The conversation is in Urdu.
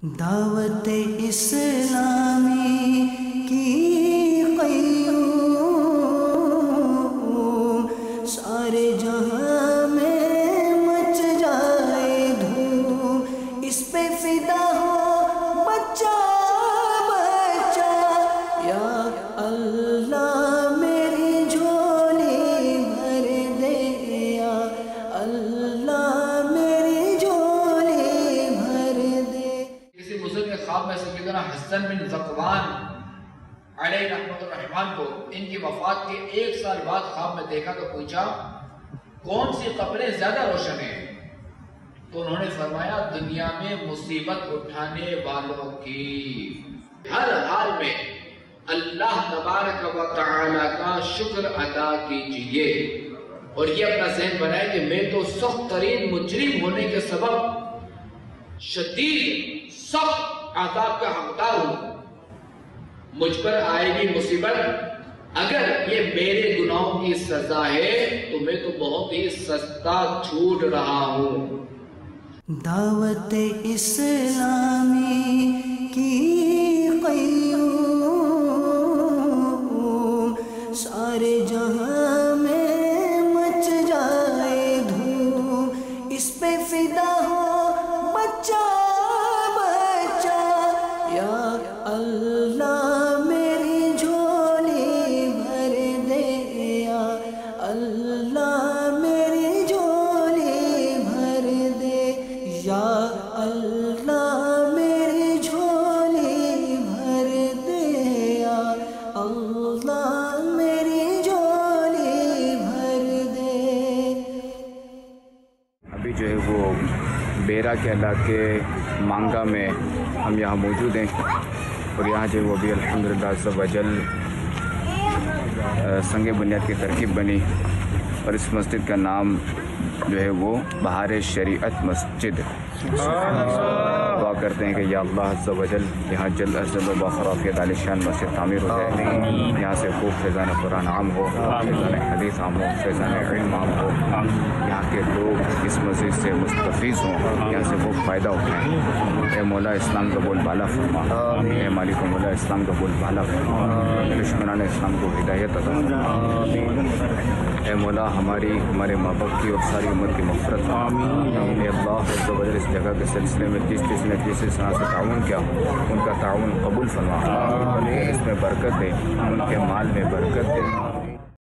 دعوت اسلامی کی قیوم سارے جہاں میں مچ جائے دھوم، اس پہ فدا ہو بچہ بچہ، یا اللہ میری جھولی بھر دے، یا اللہ میری جھولی بھر دے۔ کسی بزرگ کے خواب میں سیدنا حسن بن ذکوان علیہ رحمۃ الرحمن کو ان کی وفات کے 1 سال بعد خواب میں دیکھا تو پوچھا کون سی قبریں زیادہ روشن ہیں؟ تو انہوں نے فرمایا دنیا میں مصیبت اٹھانے والوں کی۔ ہر حال میں اللہ تبارک و تعالی کا شکر ادا کیجئے اور یہ اپنا ذہن بنائے کہ میں تو سخت ترین مجرم ہونے کے سبب شدید سخت عذاب کا حقدار ہوں، مجھ پر آئے گی مصیبت، اگر یہ میرے گناہوں کی سزا ہے تو میں تو بہت ہی سستا چھوٹ رہا ہوں۔ دعوت اسلامی کی قیوم سارے جہاں میں مچ جائے دھوم، اس پہ فدا ہو بچہ بچہ، یا اللہ میری جھولی بھر دے، یا اللہ میری جھولی بھر دے، یا اللہ میری جھولی بھر دے، یا اللہ میری جھولی بھر دے۔ ابھی جو ہے وہ بیرا کے علاقے مانگا میں ہم یہاں موجود ہیں اور یہاں جو ہے وہ بھی الحمدللہ عز و جل سنگ بنیاد کی ترکیب بنی اور اس مسجد کا نام جو ہے وہ بہار شریعت مسجد۔ دعا کرتے ہیں کہ یا اللہ عز و جل یہاں جلد از جلد و باخرافیت عالی شان مسجد تعمیر ہو جائے، یہاں سے خوب فیضان قرآن عام ہو، فیضان حدیث عام ہو، فیضان علم عام ہو، یہاں کے لوگ اس مسجد سے مستفیض ہوں، یہاں سے خوب فائدہ اٹھائیں۔ اے مولا اسلام کا بول بالا فرما، اے مالک و مولا اسلام کا بول بالا فرما، دشمنان اسلام کو ہدایت عطا فرما۔ اے مولا ہمارے ماں باپ کی اور ساری امت کی مغفرت فرما۔ اے اللہ عز و جل اس جگہ کے سلسلے میں جس نے جس طرح سے تعاون کیا ان کا تعاون قبول فرما، ان کے رزق میں برکت دے، ان کے مال میں برکت دے۔